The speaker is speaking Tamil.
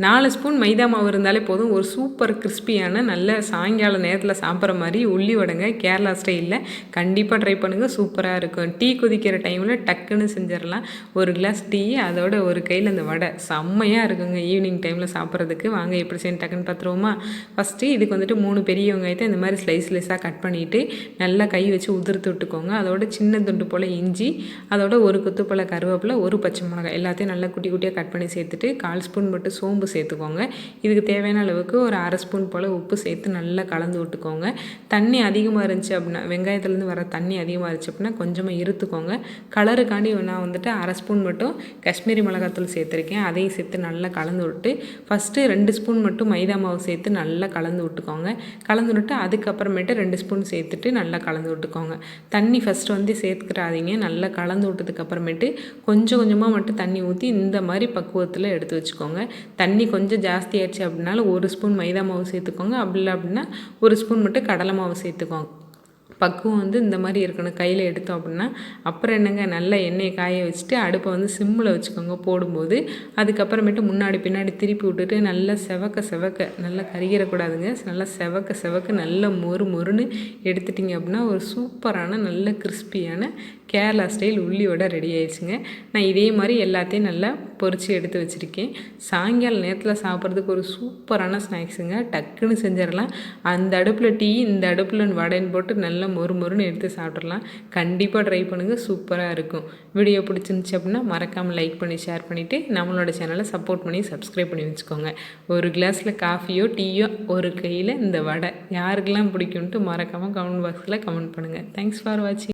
4 ஸ்பூன் மைதா மாவு இருந்தாலே போதும். ஒரு சூப்பர் கிறிஸ்பியான நல்ல சாயங்கால நேரத்தில் சாப்பிட்ற மாதிரி உள்ளி வடைங்க கேரளா ஸ்டைலில். கண்டிப்பாக ட்ரை பண்ணுங்கள், சூப்பராக இருக்கும். டீ கொதிக்கிற டைமில் டக்குன்னு செஞ்சிடலாம். ஒரு கிளாஸ் டீ, அதோட ஒரு கையில் அந்த வடை செம்மையாக இருக்குங்க ஈவினிங் டைமில் சாப்பிட்றதுக்கு. வாங்க எப்படி செய்யணும் டக்குன்னு பார்த்துருவோமா? ஃபஸ்ட்டு இதுக்கு வந்துட்டு 3 பெரிய வெங்காயத்தை இந்த மாதிரி ஸ்லைஸாக கட் பண்ணிவிட்டு நல்லா கை வச்சு உதிர்த்து விட்டுக்கோங்க. அதோட சின்ன துண்டு போல் இஞ்சி, அதோட ஒரு கொத்து போல் கருவேப்பிலை, ஒரு பச்சை மிளகாய் எல்லாத்தையும் நல்லா குட்டி குட்டியாக கட் பண்ணி சேர்த்துட்டு 1/4 ஸ்பூன் மட்டும் சோம்பு சேர்த்துக்கோங்க. இதுக்கு தேவையான அளவுக்கு ஒரு 1/2 ஸ்பூன் போல் உப்பு சேர்த்து நல்லா கலந்து விட்டுக்கோங்க. தண்ணி அதிகமாக இருந்துச்சு அப்படின்னா, வெங்காயத்துலேருந்து வர தண்ணி அதிகமாக இருந்துச்சு அப்படின்னா கொஞ்சமாக இருத்துக்கோங்க. கலருக்காண்டி நான் வந்துட்டு 1/2 ஸ்பூன் மட்டும் காஷ்மீரி மிளகாத்தூள் சேர்த்துருக்கேன். அதையும் சேர்த்து நல்லா கலந்து விட்டு ஃபஸ்ட்டு 2 ஸ்பூன் மட்டும் மைதா மாவு சேர்த்து நல்லா கலந்து விட்டுக்கோங்க. கலந்து விட்டு அதுக்கப்புறமேட்டு 2 ஸ்பூன் சேர்த்துட்டு நல்லா கலந்து விட்டுக்கோங்க. தண்ணி ஃபஸ்ட்டு வந்து சேர்த்துக்கிறாதீங்க. நல்லா கலந்து விட்டதுக்கப்புறமேட்டு கொஞ்சம் கொஞ்சமாக மட்டும் தண்ணி ஊற்றி இந்த மாதிரி பக்குவத்தில் எடுத்து வச்சுக்கோங்க. தண்ணி கொஞ்சம் ஜாஸ்தி ஆயிடுச்சு அப்படின்னாலும் 1 ஸ்பூன் மைதா மாவு சேர்த்துக்கோங்க. அப்படி இல்லை அப்படின்னா 1 ஸ்பூன் மட்டும் கடலை மாவு சேர்த்துக்கோங்க. பக்குவம் வந்து இந்த மாதிரி இருக்கணும். கையில் எடுத்தோம் அப்படின்னா அப்புறம் என்னங்க, நல்லா எண்ணெயை காய வச்சுட்டு அடுப்பை வந்து சிம்மில் வச்சுக்கோங்க போடும்போது. அதுக்கப்புறமேட்டு முன்னாடி பின்னாடி திருப்பி விட்டுட்டு நல்லா செவக்க நல்லா கருகிடக்கூடாதுங்க. நல்லா செவக்க நல்லா மொறுன்னு எடுத்துட்டிங்க அப்படின்னா ஒரு சூப்பரான நல்ல கிறிஸ்பியான கேரளா ஸ்டைல் உள்ளி வடை ரெடி ஆயிடுச்சுங்க. நான் இதே மாதிரி எல்லாத்தையும் நல்லா பொரித்து எடுத்து வச்சுருக்கேன். சாயங்கால நேரத்தில் சாப்பிட்றதுக்கு ஒரு சூப்பரான ஸ்நாக்ஸுங்க. டக்குன்னு செஞ்சிடலாம். அந்த அடுப்பில் டீ, இந்த அடுப்பில் வடைன்னு போட்டு நல்லா மொறுன்னு எடுத்து சாப்பிட்றலாம். கண்டிப்பாக ட்ரை பண்ணுங்கள், சூப்பராக இருக்கும். வீடியோ பிடிச்சிருந்துச்சி அப்படின்னா மறக்காமல் லைக் பண்ணி ஷேர் பண்ணிவிட்டு நம்மளோட சேனலை சப்போர்ட் பண்ணி சப்ஸ்கிரைப் பண்ணி வச்சுக்கோங்க. ஒரு கிளாஸில் காஃபியோ டீயோ ஒரு கையில் இந்த வடை யாருக்கெல்லாம் பிடிக்கும்ன்ட்டு மறக்காமல் கமெண்ட் பாக்ஸில் கமெண்ட் பண்ணுங்கள். தேங்க்ஸ் ஃபார் வாட்சிங்.